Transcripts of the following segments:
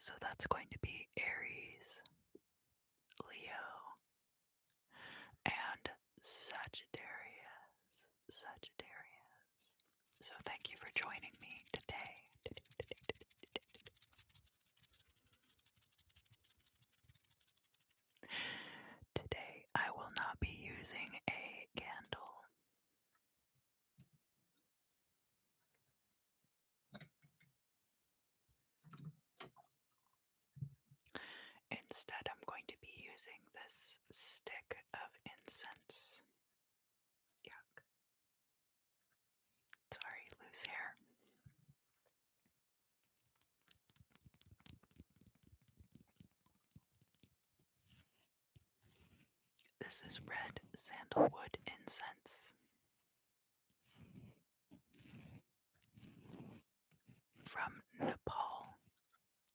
So that's going to be Aries, Leo, and Sagittarius. Sagittarius. So thank you for joining me today. Today I will not be using a candle. Instead, I'm going to be using this stick of incense. Yuck. Sorry, loose hair. This is red sandalwood incense from Nepal.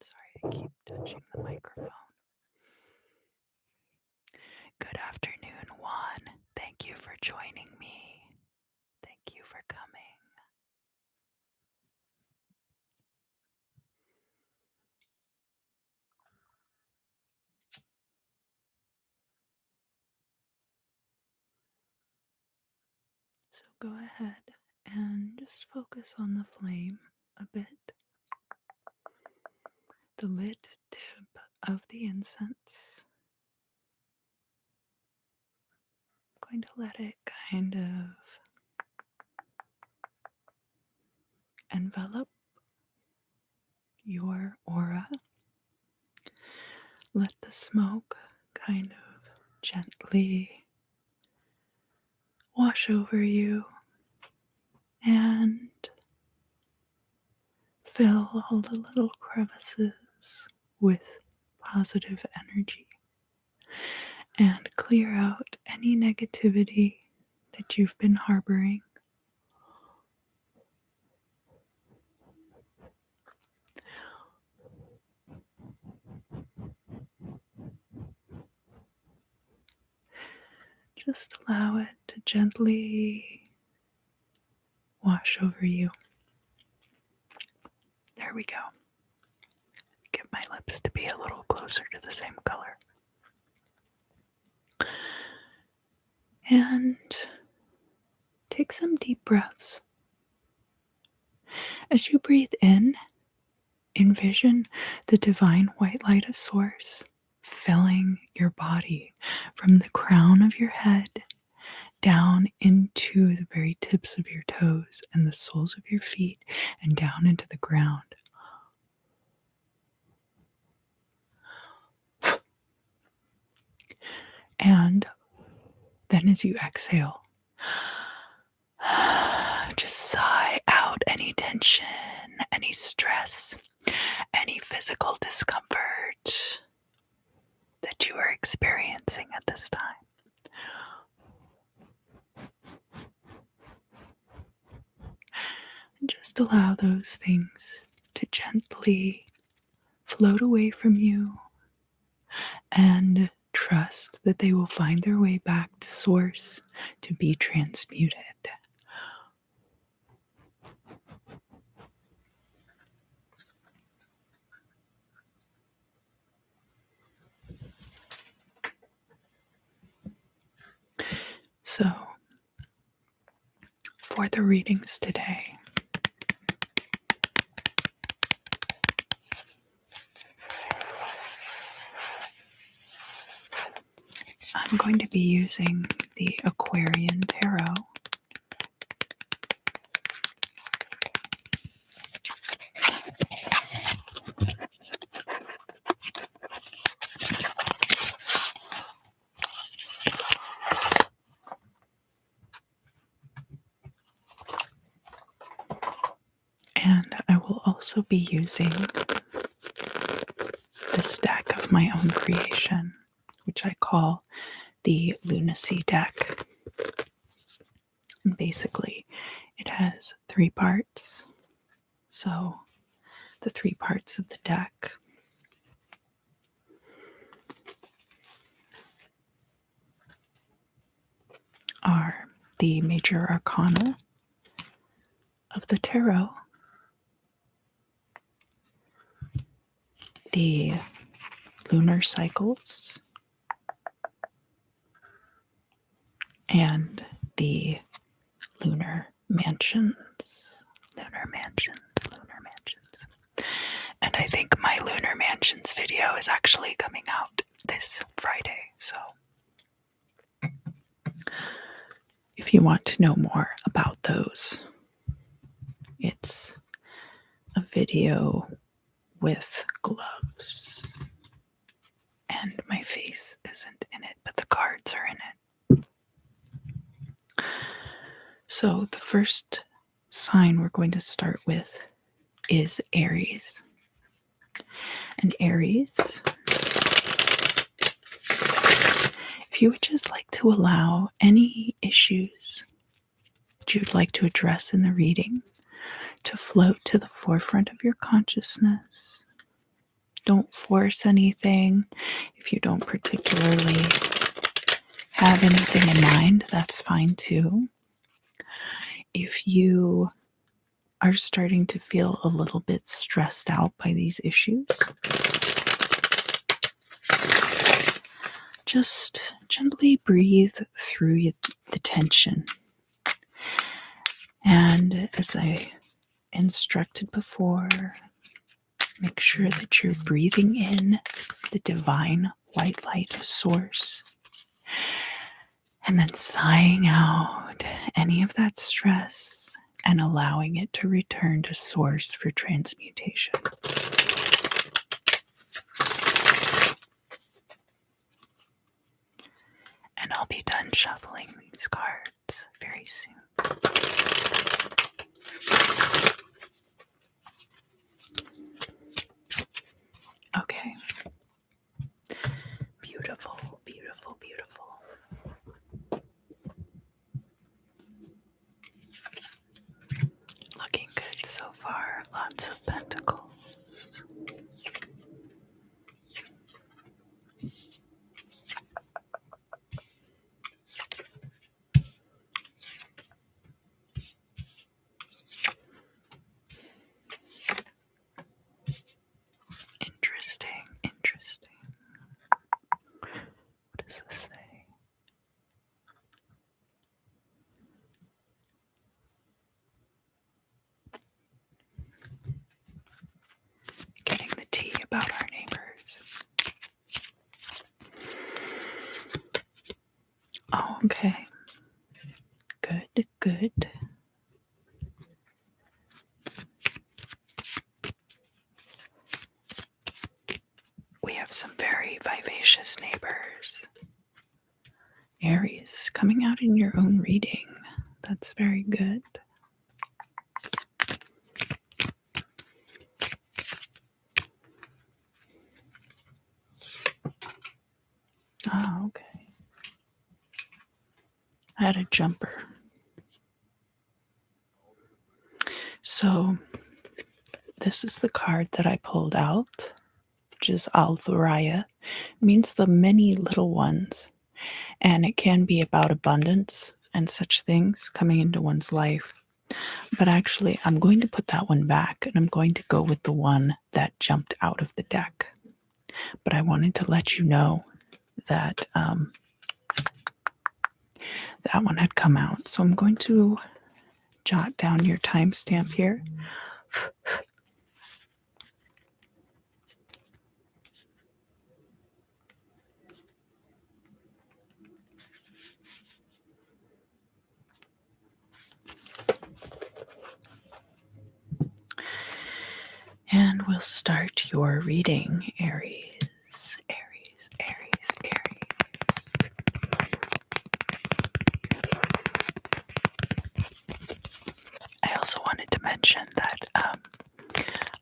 Sorry, I keep touching the microphone. Good afternoon, Juan. Thank you for joining me. Thank you for coming. So go ahead and just focus on the flame a bit. The lit tip of the incense. I'm going to let it kind of envelop your aura. Let the smoke kind of gently wash over you and fill all the little crevices with positive energy and clear out any negativity that you've been harboring. Just allow it to gently wash over you. There we go. Get my lips to be a little closer to the same color. And take some deep breaths. As you breathe in, envision the divine white light of Source filling your body from the crown of your head down into the very tips of your toes and the soles of your feet and down into the ground. And then as you exhale, just sigh out any tension, any stress, any physical discomfort that you are experiencing at this time. And just allow those things to gently float away from you and trust that they will find their way back to Source to be transmuted. So, for the readings today, I'm going to be using the Aquarian Tarot. And I will also be using this deck of my own creation, which I call the Lunacy deck. And basically, it has 3 parts. So, the 3 parts of the deck are the major arcana of the tarot, the lunar cycles and the lunar mansions. And I think my lunar mansions video is actually coming out this Friday. So if you want to know more about those, it's a video with gloves. And my face isn't in it, but the cards are in it. So the first sign we're going to start with is Aries. And Aries, if you would just like to allow any issues that you'd like to address in the reading to float to the forefront of your consciousness. Don't force anything. If you don't particularly have anything in mind, that's fine too. If you are starting to feel a little bit stressed out by these issues, just gently breathe through the tension. And as I instructed before, make sure that you're breathing in the divine white light source and then sighing out any of that stress and allowing it to return to source for transmutation. And I'll be done shuffling these cards very soon. Okay. Beautiful, beautiful, beautiful. Looking good so far. Lots of pentacles. Interesting. What does this say? Getting the tea about our neighbors. Oh, okay. Good. We have some very vivacious neighbors. Aries, coming out in your own reading. That's very good. Oh, okay. I had a jumper. So, this is the card that I pulled out, which is Al-Thuraya. It means the many little ones. And it can be about abundance and such things coming into one's life. But actually, I'm going to put that one back, and I'm going to go with the one that jumped out of the deck. But I wanted to let you know that that one had come out. So I'm going to jot down your timestamp here. And we'll start your reading, Aries. I also wanted to mention that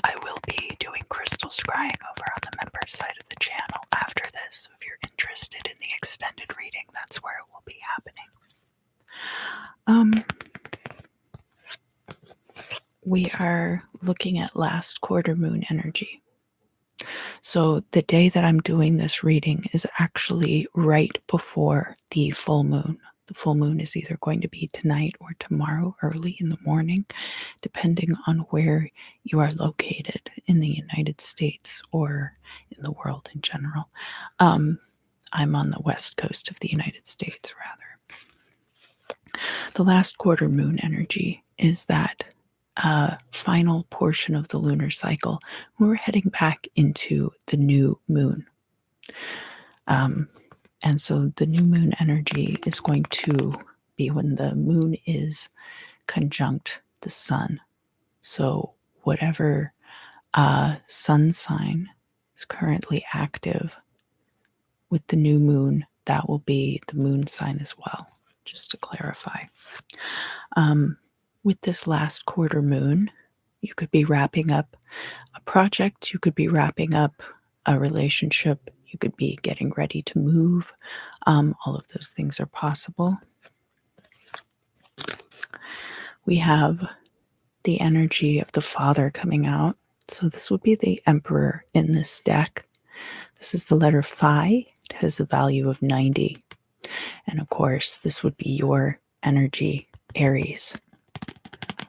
I will be doing crystal scrying over on the members side of the channel after this. So if you're interested in the extended reading, that's where it will be happening. We are looking at last quarter moon energy. So the day that I'm doing this reading is actually right before the full moon The full moon is either going to be tonight or tomorrow early in the morning, depending on where you are located in the United States or in the world in general. I'm on the west coast of the United States, rather. The last quarter moon energy is that final portion of the lunar cycle. We're heading back into the new moon. And so the new moon energy is going to be when the moon is conjunct the sun. So whatever sun sign is currently active with the new moon, that will be the moon sign as well, just to clarify. With this last quarter moon, you could be wrapping up a project, you could be wrapping up a relationship, you could be getting ready to move. All of those things are possible. We have the energy of the Father coming out. So this would be the Emperor in this deck. This is the letter Phi. It has a value of 90. And of course, this would be your energy, Aries.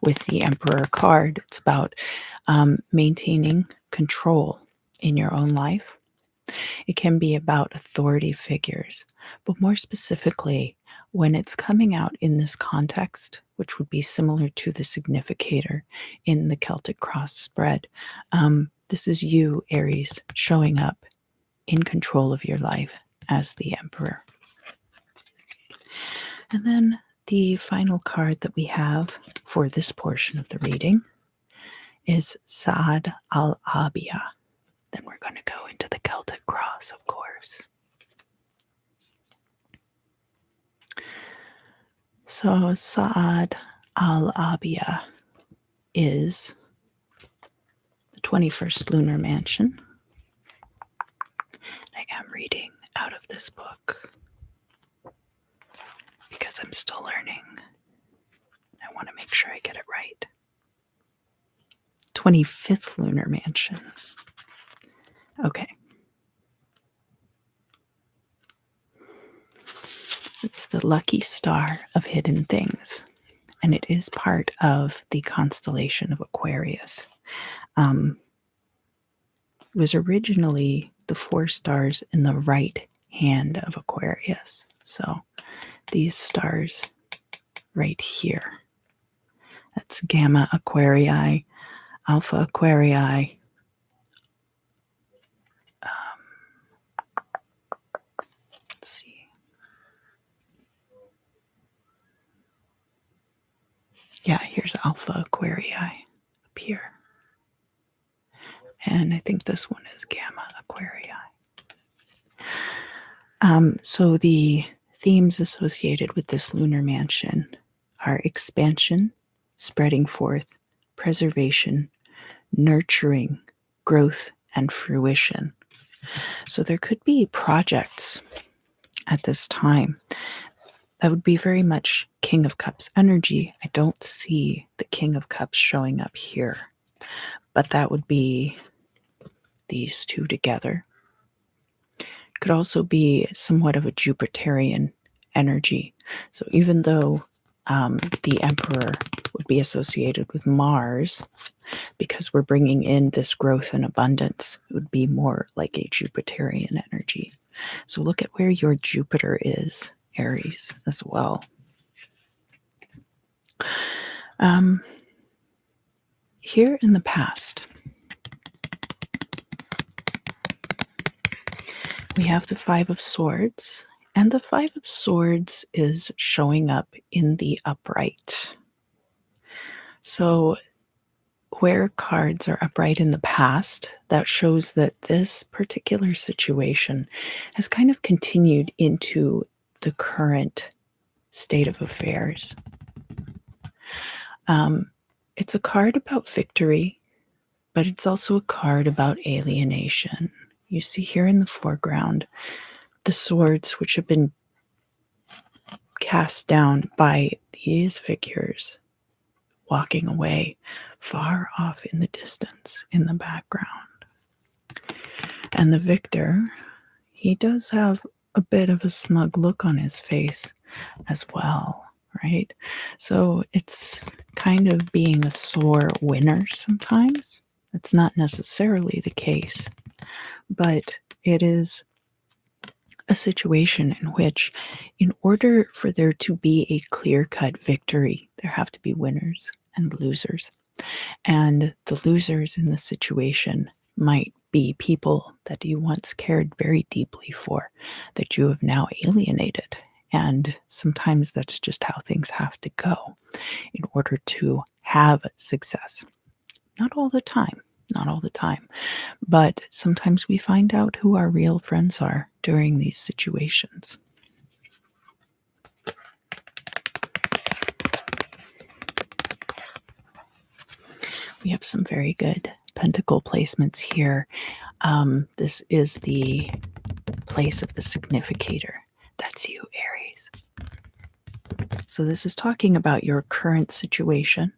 With the Emperor card, it's about maintaining control in your own life. It can be about authority figures, but more specifically, when it's coming out in this context, which would be similar to the significator in the Celtic cross spread, this is you, Aries, showing up in control of your life as the Emperor. And then the final card that we have for this portion of the reading is Saad al-Abia. Then we're going to go into the Celtic cross, of course. So Saad al-Abia is the 21st lunar mansion. I am reading out of this book because I'm still learning. I want to make sure I get it right. 25th lunar mansion. Okay. It's the lucky star of hidden things, and it is part of the constellation of Aquarius. It was originally the 4 stars in the right hand of Aquarius. So these stars right here. That's Gamma Aquarii, Alpha Aquarii. Let's see. Yeah, here's Alpha Aquarii up here. And I think this one is Gamma Aquarii. So the themes associated with this lunar mansion are expansion, spreading forth, preservation, nurturing, growth, and fruition. So there could be projects at this time that would be very much King of Cups energy. I don't see the King of Cups showing up here, but that would be these two together. It could also be somewhat of a Jupiterian energy. So even though the Emperor would be associated with Mars, because we're bringing in this growth and abundance, it would be more like a Jupiterian energy. So look at where your Jupiter is, Aries, as well. Here in the past, we have the 5 of Swords, and the 5 of Swords is showing up in the upright. So where cards are upright in the past, that shows that this particular situation has kind of continued into the current state of affairs. It's a card about victory, but it's also a card about alienation. You see here in the foreground the swords which have been cast down by these figures walking away far off in the distance in the background. And the victor, he does have a bit of a smug look on his face, as well, right? So it's kind of being a sore winner sometimes. It's not necessarily the case, but it is a situation in which, in order for there to be a clear-cut victory, there have to be winners and losers. And the losers in the situation might be people that you once cared very deeply for, that you have now alienated. And sometimes that's just how things have to go in order to have success. Not all the time, not all the time. But sometimes we find out who our real friends are during these situations. We have some very good pentacle placements here. This is the place of the significator. That's you, Aries. So this is talking about your current situation.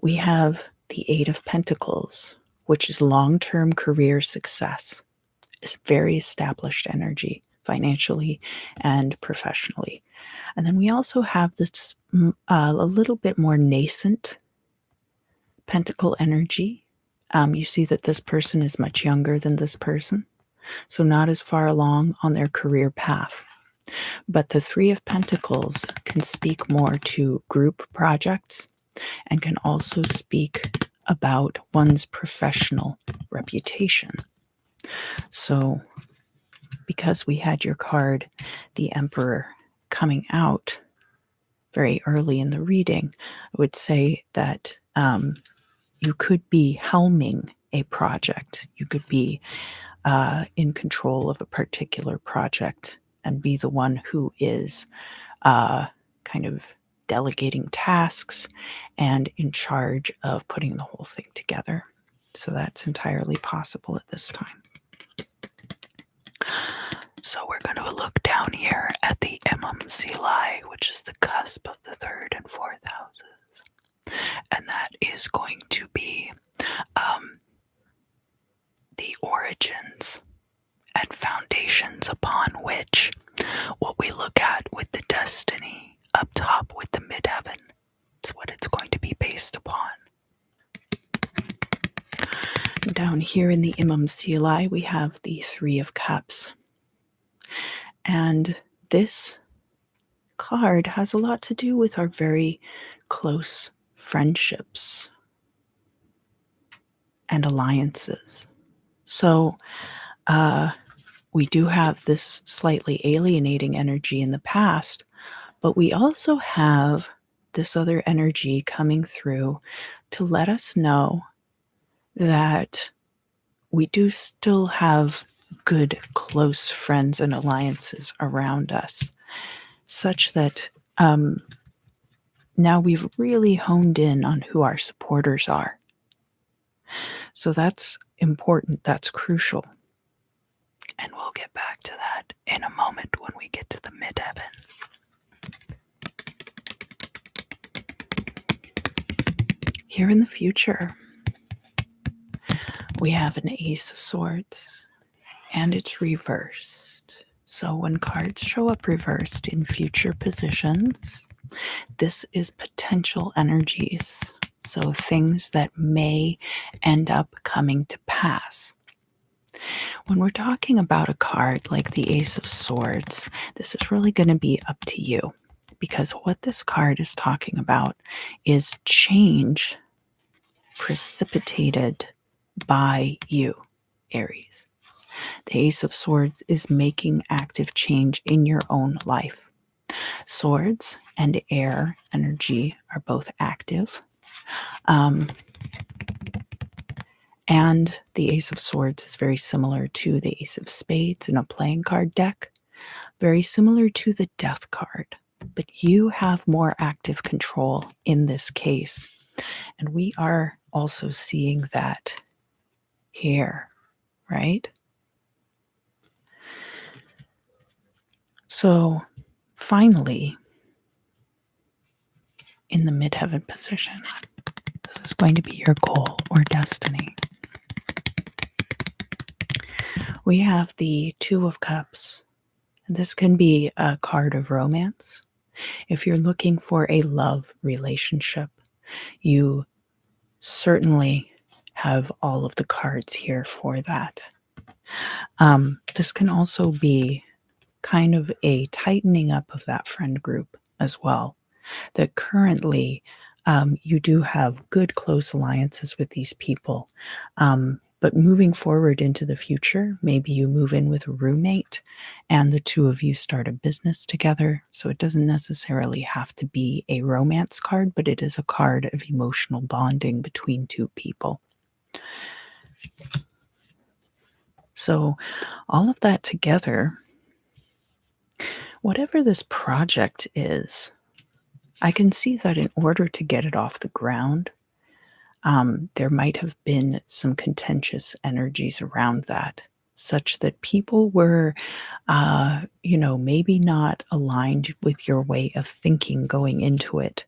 We have the Eight of Pentacles, which is long-term career success. It's very established energy, financially and professionally. And then we also have this a little bit more nascent pentacle energy. You see that this person is much younger than this person, so not as far along on their career path. But the Three of Pentacles can speak more to group projects and can also speak about one's professional reputation. So because we had your card, the Emperor, coming out very early in the reading, I would say that you could be helming a project. You could be in control of a particular project and be the one who is kind of delegating tasks and in charge of putting the whole thing together. So that's entirely possible at this time. So we're going to look down here at the MMCLI, which is the cusp of the third and fourth houses. And that is going to be the origins and foundations upon which what we look at with the destiny up top with the midheaven, it's what it's going to be based upon. Down here in the Imam Sili, we have the Three of Cups. And this card has a lot to do with our very close friendships and alliances. So we do have this slightly alienating energy in the past, but we also have this other energy coming through to let us know that we do still have good, close friends and alliances around us, such that now we've really honed in on who our supporters are. So that's important, that's crucial. And we'll get back to that in a moment when we get to the midheaven. Here in the future, we have an Ace of Swords, and it's reversed. So when cards show up reversed in future positions, this is potential energies. So things that may end up coming to pass. When we're talking about a card like the Ace of Swords, this is really going to be up to you, because what this card is talking about is change precipitated by you, Aries. The Ace of Swords is making active change in your own life. Swords and air energy are both active. And the Ace of Swords is very similar to the Ace of Spades in a playing card deck, very similar to the Death card, but you have more active control in this case. And we are also seeing that here, right? So finally, in the midheaven position, this is going to be your goal or destiny. We have the Two of Cups This can be a card of romance. If you're looking for a love relationship, you certainly have all of the cards here for that. This can also be kind of a tightening up of that friend group as well. That currently you do have good close alliances with these people. But moving forward into the future, maybe you move in with a roommate and the two of you start a business together. So it doesn't necessarily have to be a romance card, but it is a card of emotional bonding between two people. So all of that together, whatever this project is, I can see that in order to get it off the ground, there might have been some contentious energies around that, such that people were, maybe not aligned with your way of thinking going into it.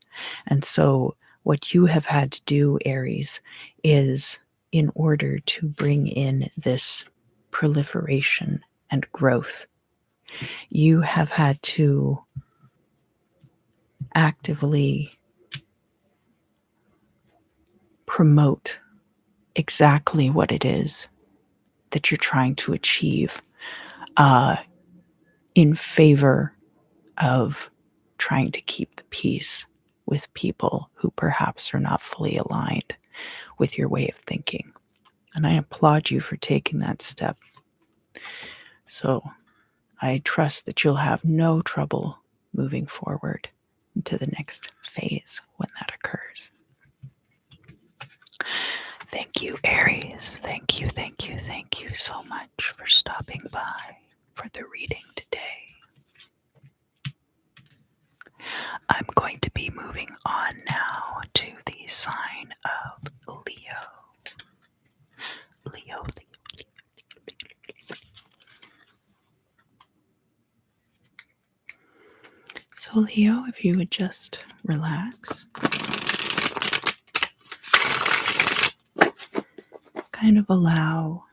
And so, what you have had to do, Aries, is in order to bring in this proliferation and growth, you have had to actively promote exactly what it is that you're trying to achieve in favor of trying to keep the peace with people who perhaps are not fully aligned with your way of thinking. And I applaud you for taking that step. So I trust that you'll have no trouble moving forward into the next phase when that occurs. Thank you, Aries. Thank you, thank you, thank you so much for stopping by for the reading today. I'm going to be moving on now to the sign of Leo. Leo. So, Leo, if you would just relax, kind of allow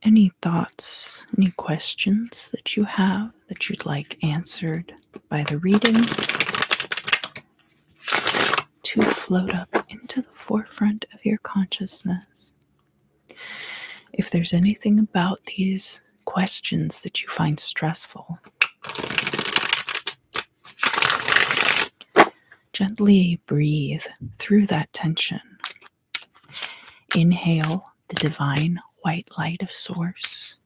any thoughts, any questions that you have that you'd like answered by the reading to float up into the forefront of your consciousness. If there's anything about these questions that you find stressful, gently breathe through that tension. Inhale the divine white light of Source.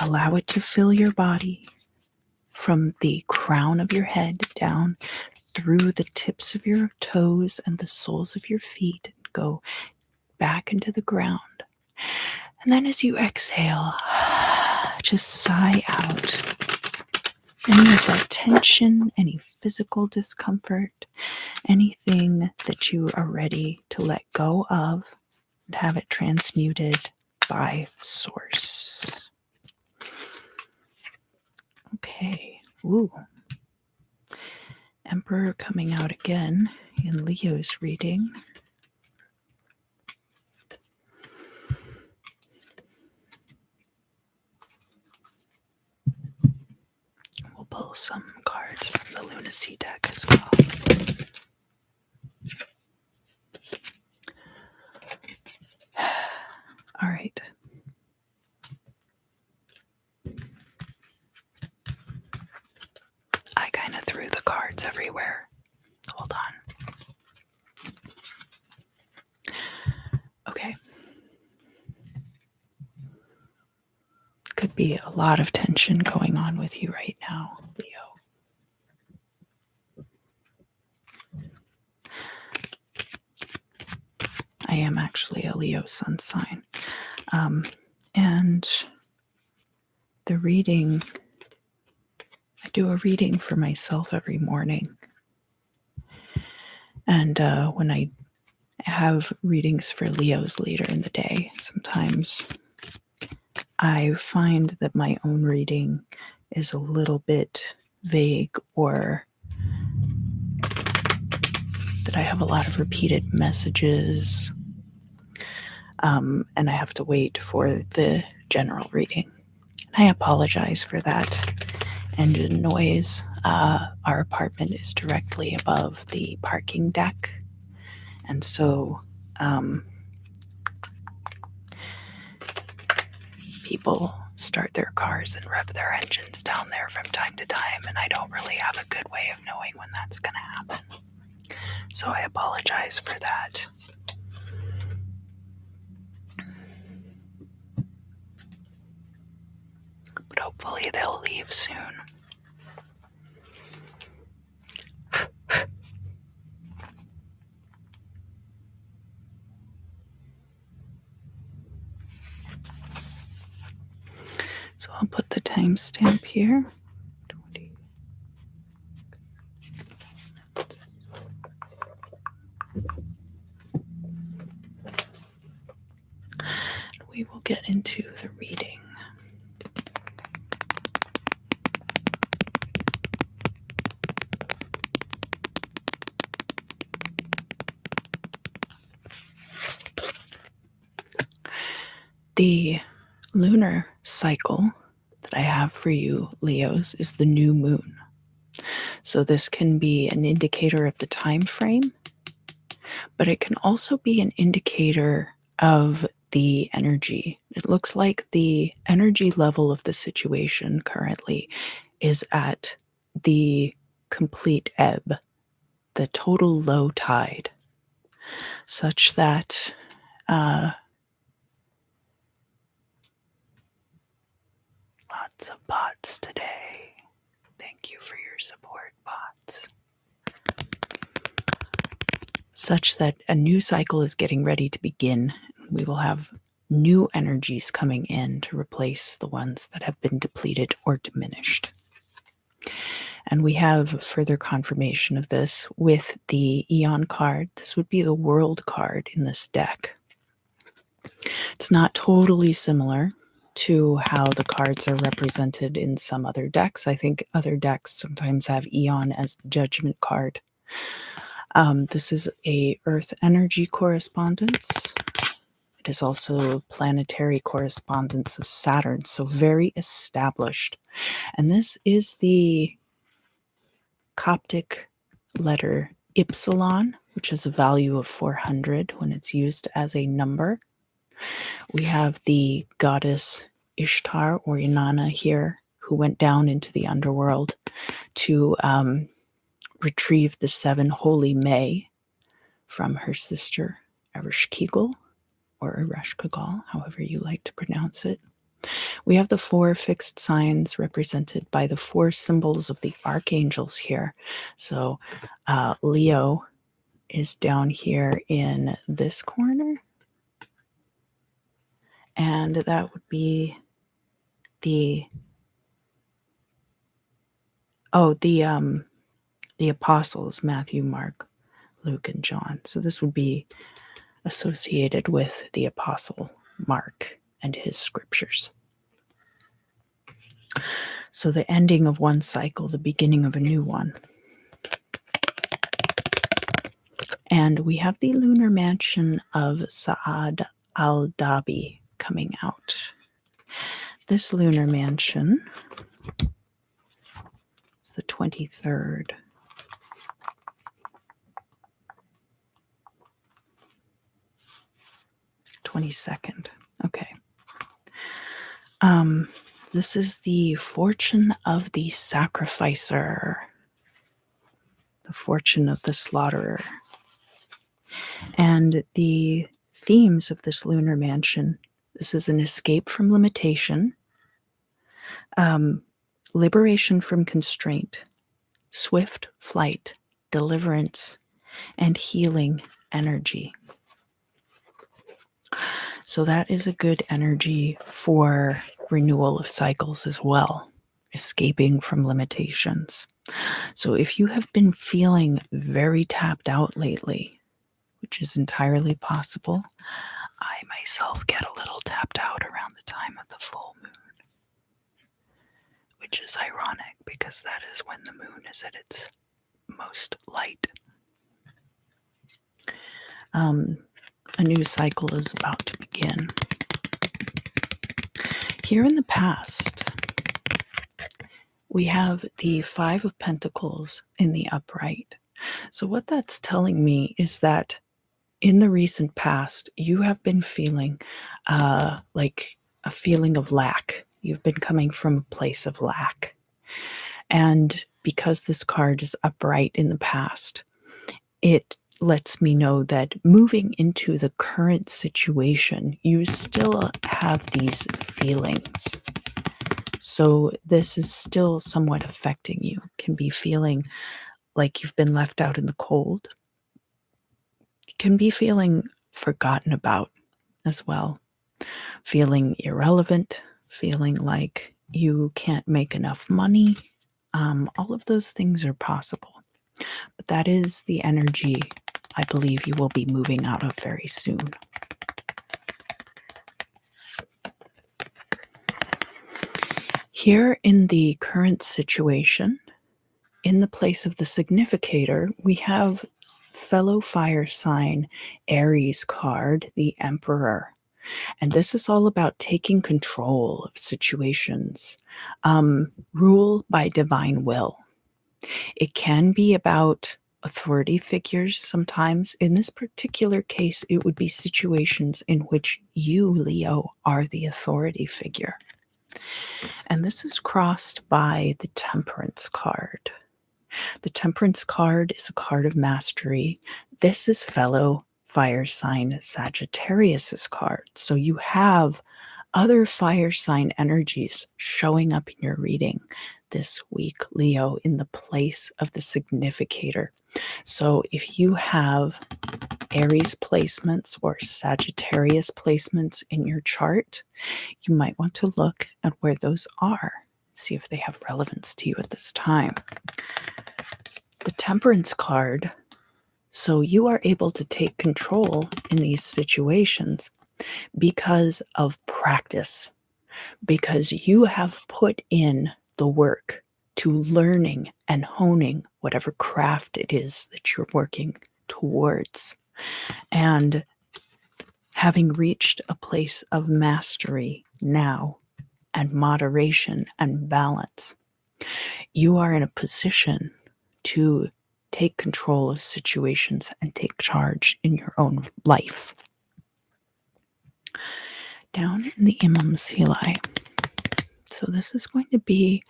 Allow it to fill your body from the crown of your head down through the tips of your toes and the soles of your feet. Go back into the ground. And then as you exhale, just sigh out any of that tension, any physical discomfort, anything that you are ready to let go of and have it transmuted by Source. Okay. Ooh. Emperor coming out again in Leo's reading. We'll pull some cards from the Lunacy deck as well. All right. I kind of threw the cards everywhere. Hold on. Okay. Could be a lot of tension going on with you right now, Leo. I am actually a Leo sun sign. And the reading, I do a reading for myself every morning. And when I have readings for Leos later in the day, sometimes I find that my own reading is a little bit vague, or that I have a lot of repeated messages, and I have to wait for the general reading. I apologize for that engine noise. Our apartment is directly above the parking deck, and so people start their cars and rev their engines down there from time to time, and I don't really have a good way of knowing when that's going to happen. So I apologize for that. But hopefully they'll leave soon. So I'll put the timestamp here. 20. We will get into the reading. The lunar cycle that I have for you, Leos, is the new moon. So this can be an indicator of the time frame, but it can also be an indicator of the energy. It looks like the energy level of the situation currently is at the complete ebb, the total low tide, such that lots of bots today. Thank you for your support, bots. Such that a new cycle is getting ready to begin. We will have new energies coming in to replace the ones that have been depleted or diminished. And we have further confirmation of this with the Eon card. This would be the World card in this deck. It's not totally similar to how the cards are represented in some other decks. I think other decks sometimes have Eon as the Judgment card. This is a Earth energy correspondence. It is also planetary correspondence of Saturn, so very established. And this is the Coptic letter Ypsilon, which has a value of 400 when it's used as a number. We have the goddess Ishtar or Inanna here, who went down into the underworld to retrieve the 7 holy May from her sister Ereshkigal, or Ereshkigal, however you like to pronounce it. We have the 4 fixed signs represented by the 4 symbols of the archangels here. So Leo is down here in this corner. And that would be the apostles, Matthew, Mark, Luke, and John. So this would be associated with the apostle Mark and his scriptures. So the ending of one cycle, the beginning of a new one. And we have the lunar mansion of Saad al-Dabi coming out. This lunar mansion is the 23rd. 22nd. Okay. This is the fortune of the sacrificer, the fortune of the slaughterer. And the themes of this lunar mansion, this is an escape from limitation, liberation from constraint, swift flight, deliverance, and healing energy. So that is a good energy for renewal of cycles as well, escaping from limitations. So if you have been feeling very tapped out lately, which is entirely possible, I myself get a little tapped out around the time of the full moon, which is ironic because that is when the moon is at its most light. A new cycle is about to begin. begin. Here in the past, we have the Five of Pentacles in the upright. So what that's telling me is that in the recent past, you have been feeling like a feeling of lack. You've been coming from a place of lack. And because this card is upright in the past, it lets me know that moving into the current situation, you still have these feelings. So this is still somewhat affecting you. Can be feeling like you've been left out in the cold. Can be feeling forgotten about as well. Feeling irrelevant, feeling like you can't make enough money. All of those things are possible. But that is the energy I believe you will be moving out of very soon. Here in the current situation, in the place of the significator, we have fellow fire sign Aries card, the Emperor. And this is all about taking control of situations, rule by divine will. It can be about authority figures sometimes. In this particular case, it would be situations in which you, Leo, are the authority figure. And this is crossed by the Temperance card. The Temperance card is a card of mastery. This is fellow fire sign Sagittarius's card. So you have other fire sign energies showing up in your reading this week, Leo, in the place of the significator. So if you have Aries placements or Sagittarius placements in your chart, you might want to look at where those are, see if they have relevance to you at this time. The Temperance card, so you are able to take control in these situations because of practice, because you have put in the work to learning and honing whatever craft it is that you're working towards. And having reached a place of mastery now and moderation and balance, you are in a position to take control of situations and take charge in your own life. Down in the Imam Silai. So this is going to be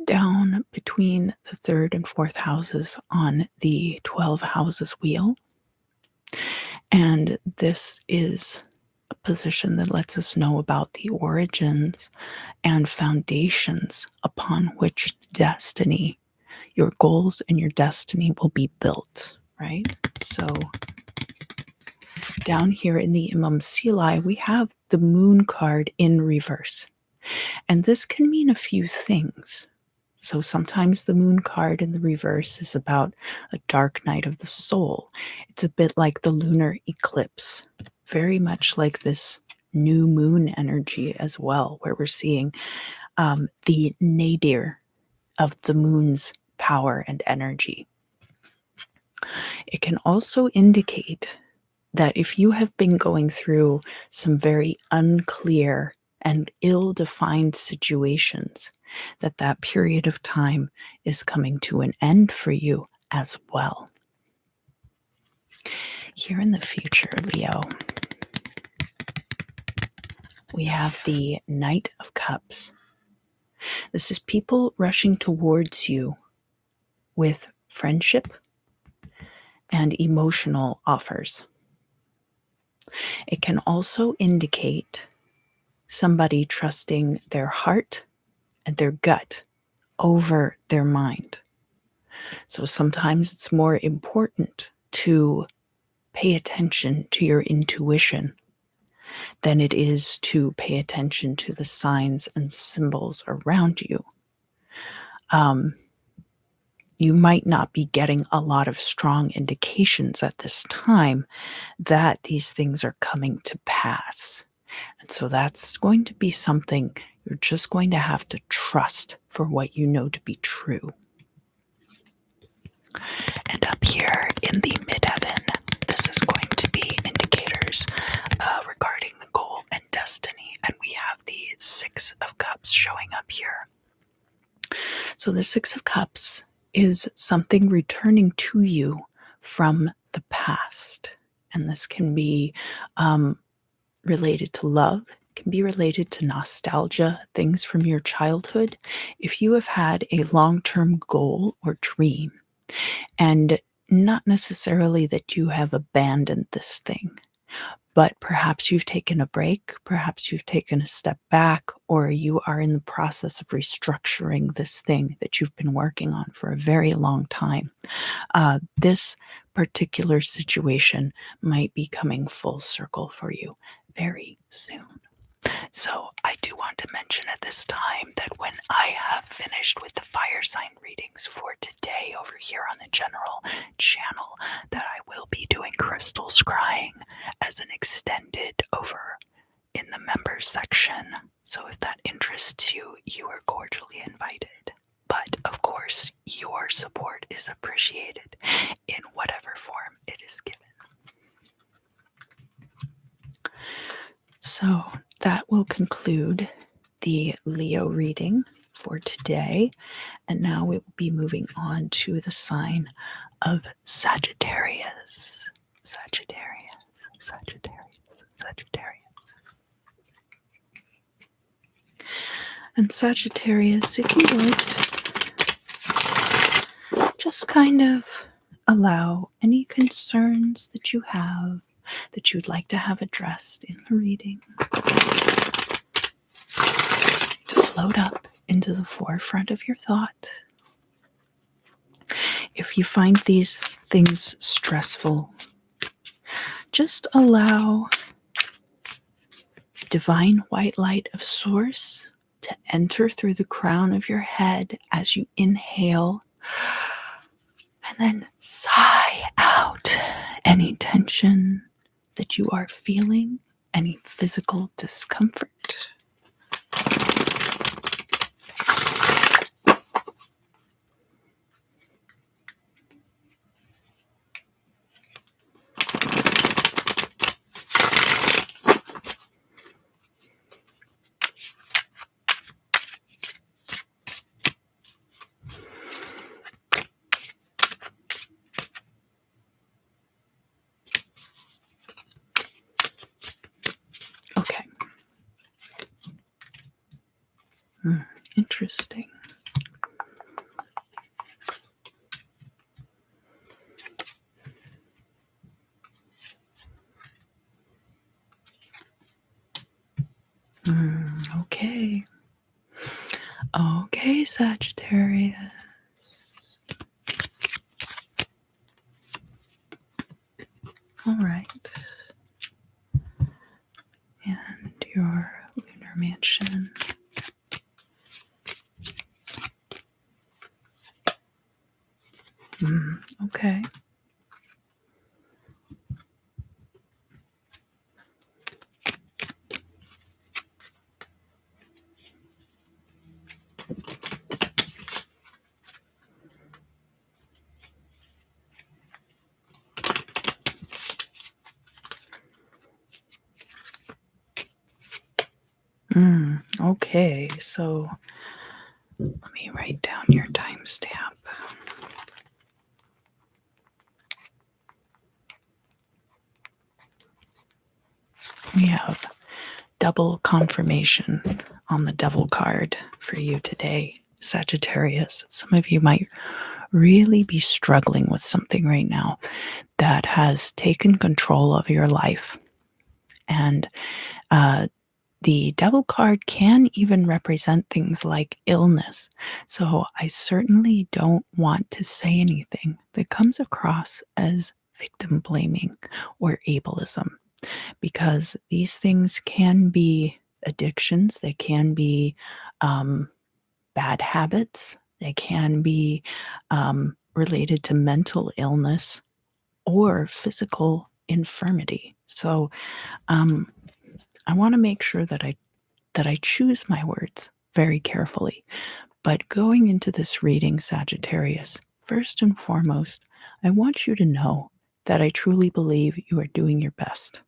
down between the 3rd and 4th houses on the 12 houses wheel. And this is a position that lets us know about the origins and foundations upon which destiny, your goals and your destiny will be built, right? So down here in the Imam Silai, we have the Moon card in reverse. And this can mean a few things. So sometimes the Moon card in the reverse is about a dark night of the soul. It's a bit like the lunar eclipse, very much like this new moon energy as well, where we're seeing the nadir of the moon's power and energy. It can also indicate that if you have been going through some very unclear and ill-defined situations, that period of time is coming to an end for you as well. Here in the future, Leo, we have the Knight of Cups. This is people rushing towards you with friendship and emotional offers. It can also indicate somebody trusting their heart and their gut over their mind. So sometimes it's more important to pay attention to your intuition than it is to pay attention to the signs and symbols around you. You might not be getting a lot of strong indications at this time that these things are coming to pass. And so that's going to be something you're just going to have to trust for what you know to be true. And up here in the midheaven, this is going to be indicators regarding the goals So the Six of Cups is something returning to you from the past. And this can be related to love, can be related to nostalgia, things from your childhood. If you have had a long-term goal or dream, and not necessarily that you have abandoned this thing, but perhaps you've taken a break, perhaps you've taken a step back, or you are in the process of restructuring this thing that you've been working on for a very long time. This particular situation might be coming full circle for you very soon. So I do want to mention at this time that when I have finished with the fire sign readings for today over here on the general channel, that I will be doing crystal scrying as an extended over in the members section. So if that interests you, you are cordially invited. But of course, your support is appreciated in whatever form it is given. So that will conclude the Leo reading for today. And now we will be moving on to the sign of Sagittarius. Sagittarius, Sagittarius, Sagittarius. And Sagittarius, if you would, just kind of allow any concerns that you have that you'd like to have addressed in the reading to float up into the forefront of your thought. If you find these things stressful, just allow divine white light of source to enter through the crown of your head as you inhale, and then sigh out any tension that you are feeling, any physical discomfort. Okay. Interesting. Okay. Okay, Sagittarius. All right. And your lunar mansion. Okay. Okay, so let me write down your timestamp. We have double confirmation on the devil card for you today, Sagittarius. Some of you might really be struggling with something right now that has taken control of your life. And the devil card can even represent things like illness. So I certainly don't want to say anything that comes across as victim blaming or ableism, because these things can be addictions, they can be bad habits, they can be related to mental illness or physical infirmity. So I want to make sure that I choose my words very carefully. But going into this reading, Sagittarius, first and foremost, I want you to know that I truly believe you are doing your best,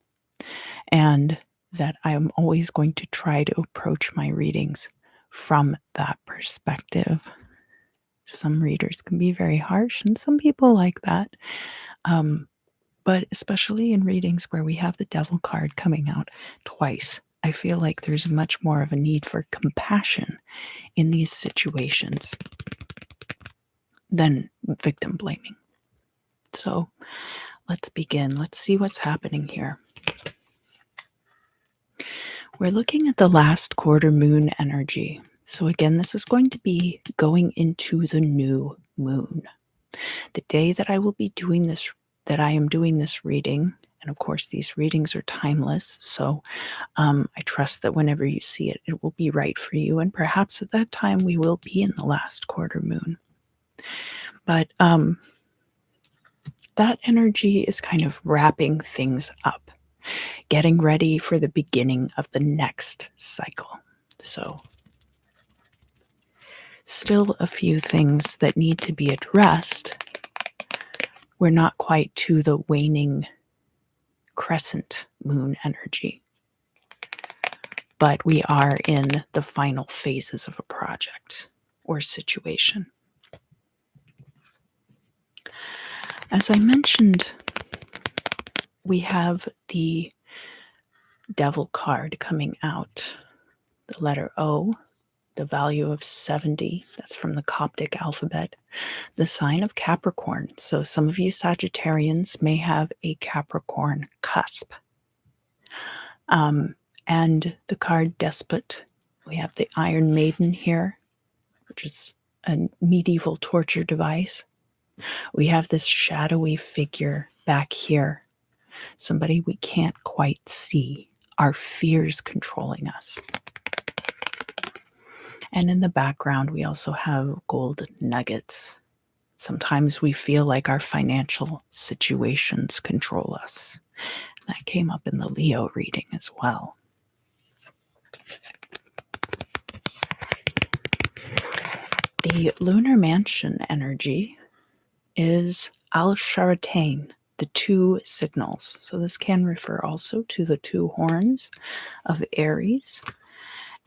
and that I am always going to try to approach my readings from that perspective. Some readers can be very harsh, and some people like that. But especially in readings where we have the devil card coming out twice, I feel like there's much more of a need for compassion in these situations than victim blaming. So let's begin. Let's see what's happening here. We're looking at the last quarter moon energy. So again, this is going to be going into the new moon. The day that I will be doing this, that I am doing this reading, and of course these readings are timeless, so I trust that whenever you see it, it will be right for you, and perhaps at that time we will be in the last quarter moon. But that energy is kind of wrapping things up, getting ready for the beginning of the next cycle. So still a few things that need to be addressed. We're not quite to the waning crescent moon energy, but we are in the final phases of a project or situation. As I mentioned, we have the devil card coming out, the letter O, the value of 70, that's from the Coptic alphabet, the sign of Capricorn. So some of you Sagittarians may have a Capricorn cusp. And the card Despot, we have the Iron Maiden here, which is a medieval torture device. We have this shadowy figure back here, somebody we can't quite see, our fears controlling us. And in the background, we also have gold nuggets. Sometimes we feel like our financial situations control us. That came up in the Leo reading as well. The lunar mansion energy is Al-Sharatain, the two signals. So this can refer also to the two horns of Aries,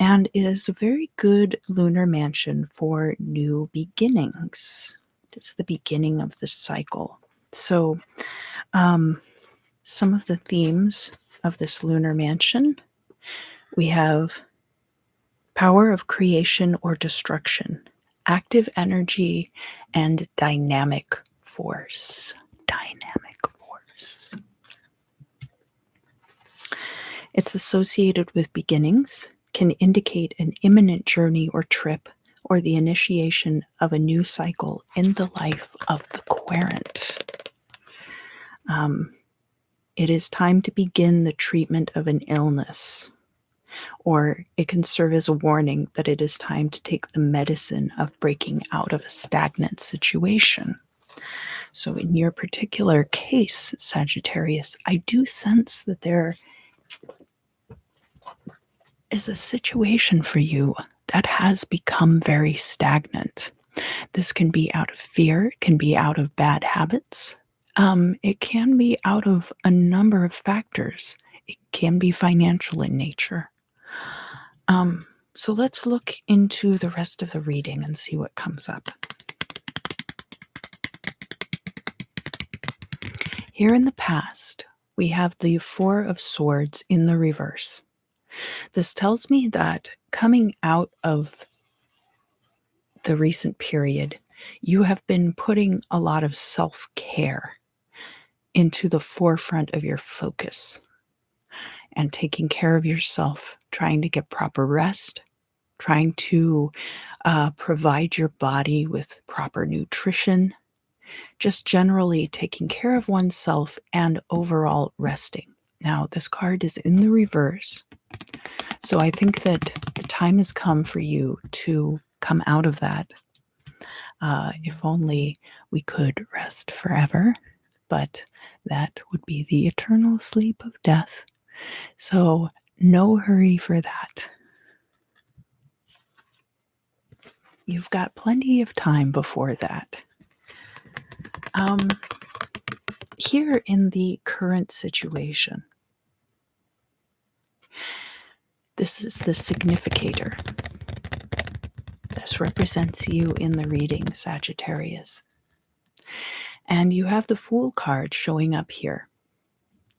and is a very good lunar mansion for new beginnings. It's the beginning of the cycle. So some of the themes of this lunar mansion, we have power of creation or destruction, active energy, and dynamic force. Dynamic force. It's associated with beginnings, can indicate an imminent journey or trip, or the initiation of a new cycle in the life of the querent. It is time to begin the treatment of an illness, or it can serve as a warning that it is time to take the medicine of breaking out of a stagnant situation. So in your particular case, Sagittarius, I do sense that there is a situation for you that has become very stagnant. This can be out of fear, it can be out of bad habits, it can be out of a number of factors. It can be financial in nature. So let's look into the rest of the reading and see what comes up. Here in the past, we have the Four of Swords in the reverse. This tells me that coming out of the recent period, you have been putting a lot of self-care into the forefront of your focus and taking care of yourself, trying to get proper rest, trying to provide your body with proper nutrition, just generally taking care of oneself and overall resting. Now, this card is in the reverse, so I think that the time has come for you to come out of that. If only we could rest forever, but that would be the eternal sleep of death. So no hurry for that. You've got plenty of time before that. Here in the current situation, this is the significator. This represents you in the reading, Sagittarius. And you have the Fool card showing up here.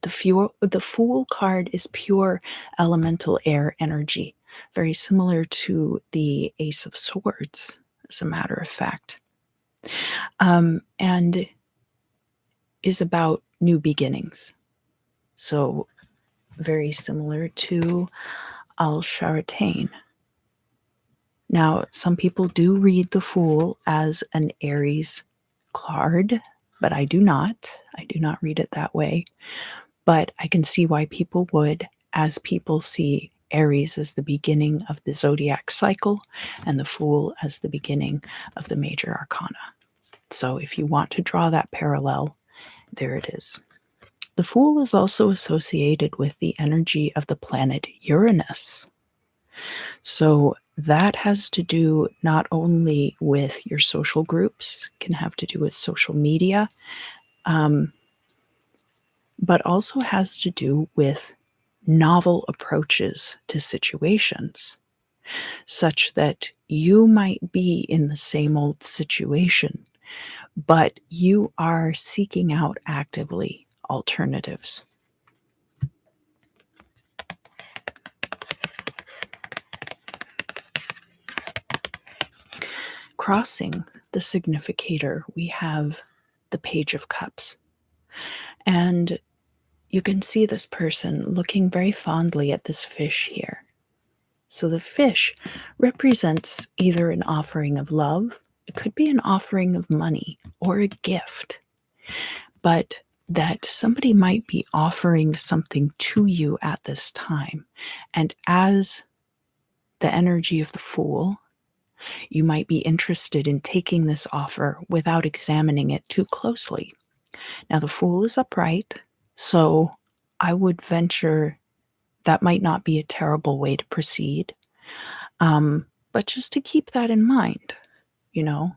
The Fool card is pure elemental air energy, very similar to the Ace of Swords, as a matter of fact, and is about new beginnings. So, very similar to Al-Sharatain. Now, some people do read the Fool as an Aries card, but I do not. I do not read it that way. But I can see why people would, as people see Aries as the beginning of the zodiac cycle and the Fool as the beginning of the major arcana. So if you want to draw that parallel, there it is. The Fool is also associated with the energy of the planet Uranus. So that has to do not only with your social groups, can have to do with social media, but also has to do with novel approaches to situations, such that you might be in the same old situation, but you are seeking out actively alternatives. Crossing the significator, we have the Page of Cups. And you can see this person looking very fondly at this fish here. So the fish represents either an offering of love, it could be an offering of money or a gift, but that somebody might be offering something to you at this time. And as the energy of the Fool, you might be interested in taking this offer without examining it too closely. Now, the Fool is upright, so I would venture that might not be a terrible way to proceed. But just to keep that in mind, you know,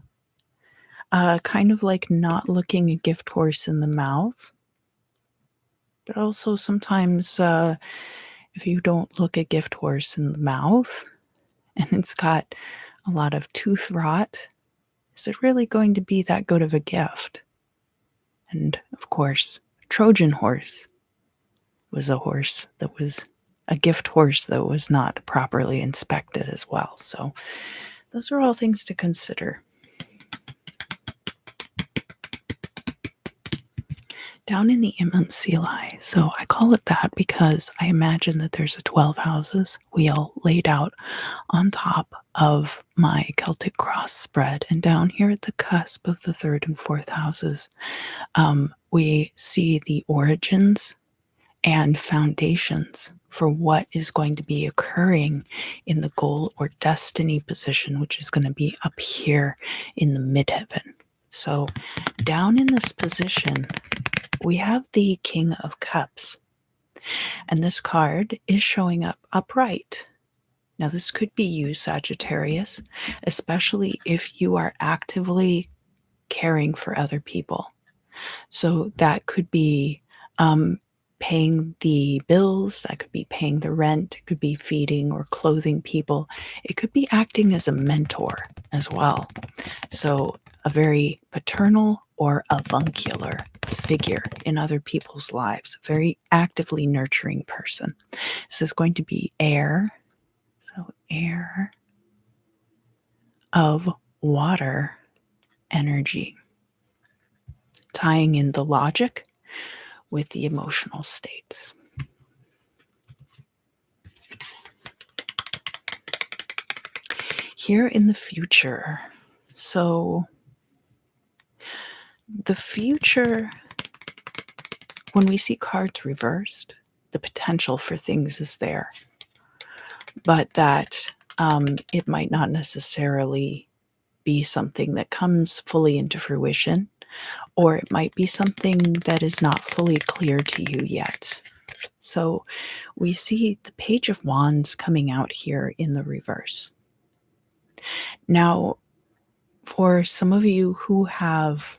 kind of like not looking a gift horse in the mouth. But also sometimes if you don't look a gift horse in the mouth and it's got a lot of tooth rot, is it really going to be that good of a gift? And of course, Trojan horse was a horse that was a gift horse that was not properly inspected as well. So those are all things to consider. Down in the Immansili, so I call it that because I imagine that there's a 12 houses wheel laid out on top of my Celtic cross spread. And down here at the cusp of the third and fourth houses, we see the origins and foundations for what is going to be occurring in the goal or destiny position, which is going to be up here in the midheaven. So down in this position, we have the King of Cups. And this card is showing up upright. Now, this could be you, Sagittarius, especially if you are actively caring for other people. So that could be paying the bills, that could be paying the rent, it could be feeding or clothing people. It could be acting as a mentor as well. So a very paternal or avuncular figure in other people's lives, very actively nurturing person. This is going to be air. So air of water energy, tying in the logic with the emotional states. Here in the future, so the future, when we see cards reversed, the potential for things is there, but that it might not necessarily be something that comes fully into fruition, or it might be something that is not fully clear to you yet. So we see the Page of Wands coming out here in the reverse. Now, for some of you who have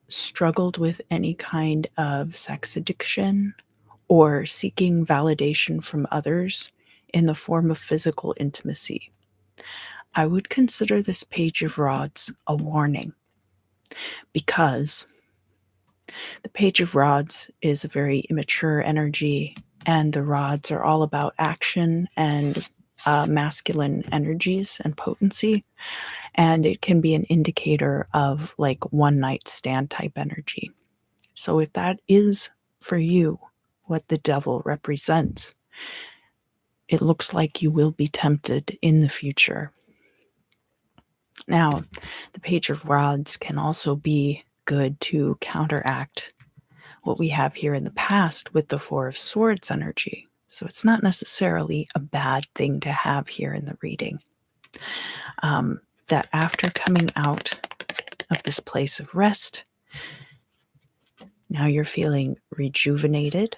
struggled with any kind of sex addiction or seeking validation from others in the form of physical intimacy, I would consider this Page of Rods a warning, because the Page of Rods is a very immature energy, and the rods are all about action and masculine energies and potency. And it can be an indicator of like one night stand type energy. So if that is for you what the devil represents, it looks like you will be tempted in the future. Now, the Page of Rods can also be good to counteract what we have here in the past with the Four of Swords energy. So it's not necessarily a bad thing to have here in the reading. That after coming out of this place of rest, now you're feeling rejuvenated.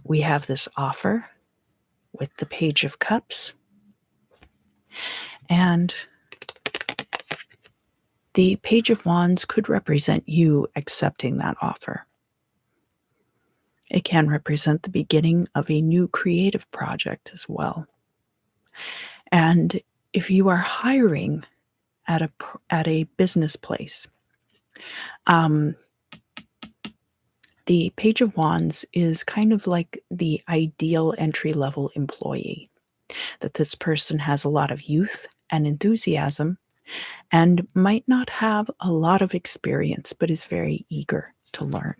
We have this offer with the Page of Cups, and the Page of Wands could represent you accepting that offer. It can represent the beginning of a new creative project as well. And if you are hiring at a business place, the Page of Wands is kind of like the ideal entry-level employee, that this person has a lot of youth and enthusiasm and might not have a lot of experience, but is very eager to learn.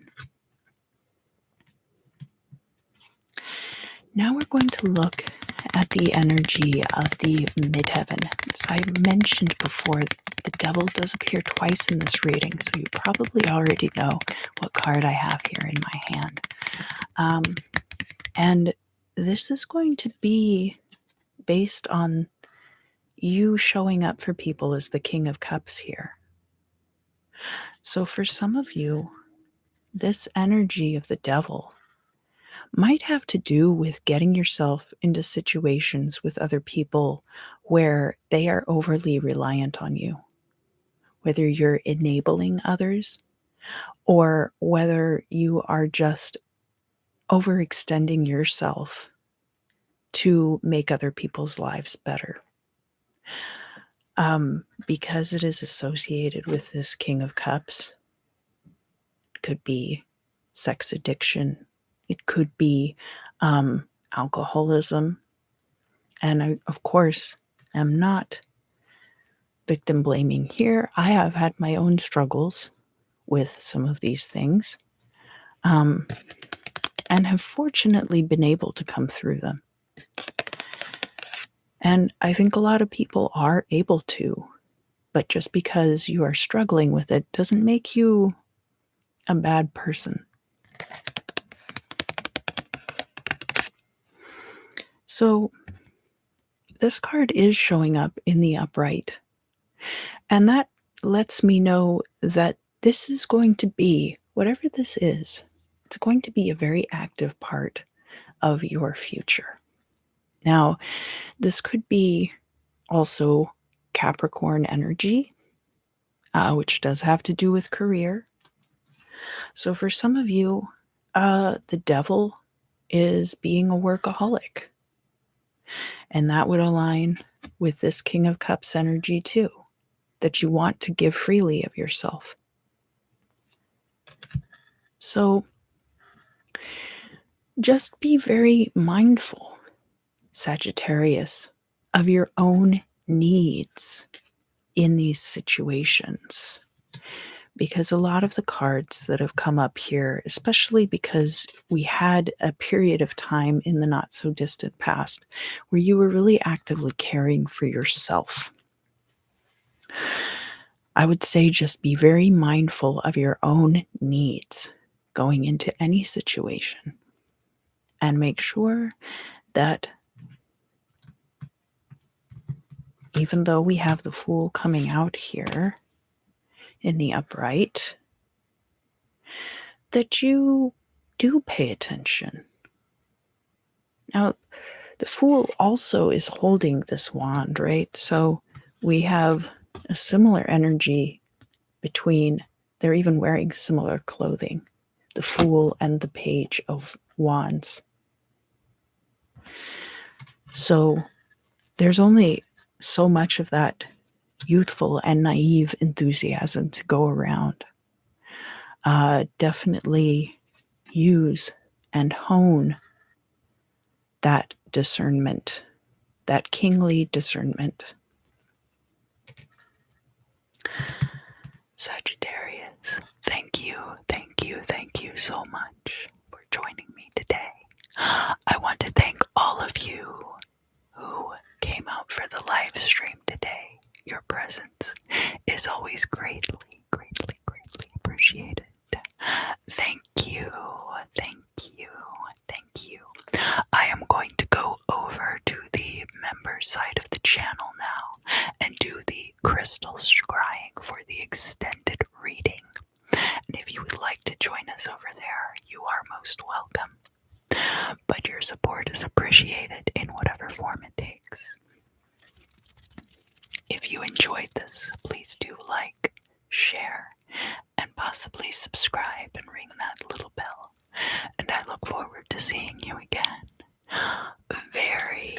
Now we're going to look at the energy of the midheaven. As I mentioned before, the devil does appear twice in this reading, so you probably already know what card I have here in my hand. And this is going to be based on you showing up for people as the King of Cups here. So for some of you, this energy of the devil might have to do with getting yourself into situations with other people where they are overly reliant on you, whether you're enabling others or whether you are just overextending yourself to make other people's lives better. Because it is associated with this King of Cups, it could be sex addiction, it could be alcoholism. And I, of course, am not victim blaming here. I have had my own struggles with some of these things, and have fortunately been able to come through them. And I think a lot of people are able to, but just because you are struggling with it doesn't make you a bad person. So this card is showing up in the upright, and that lets me know that this is going to be, whatever this is, it's going to be a very active part of your future. Now, this could be also Capricorn energy, which does have to do with career. So for some of you, the devil is being a workaholic. And that would align with this King of Cups energy too, that you want to give freely of yourself. So just be very mindful, Sagittarius, of your own needs in these situations. Because a lot of the cards that have come up here, especially because we had a period of time in the not so distant past where you were really actively caring for yourself. I would say just be very mindful of your own needs going into any situation, and make sure that even though we have the Fool coming out here in the upright, that you do pay attention. Now, the Fool also is holding this wand, right? So we have a similar energy between, they're even wearing similar clothing, the Fool and the Page of Wands. So there's only so much of that youthful and naive enthusiasm to go around. Definitely use and hone that discernment, that kingly discernment. Sagittarius, thank you so much for joining me today. I want to thank all of you who came out for the live stream today. Your presence is always greatly, greatly, greatly appreciated. Thank you, thank you, thank you. I am going to go over to the member side of the channel now and do the crystal scrying for the extended reading. And if you would like to join us over there, you are most welcome. But your support is appreciated in whatever form it takes. If you enjoyed this, please do like, share, and possibly subscribe and ring that little bell. And I look forward to seeing you again very,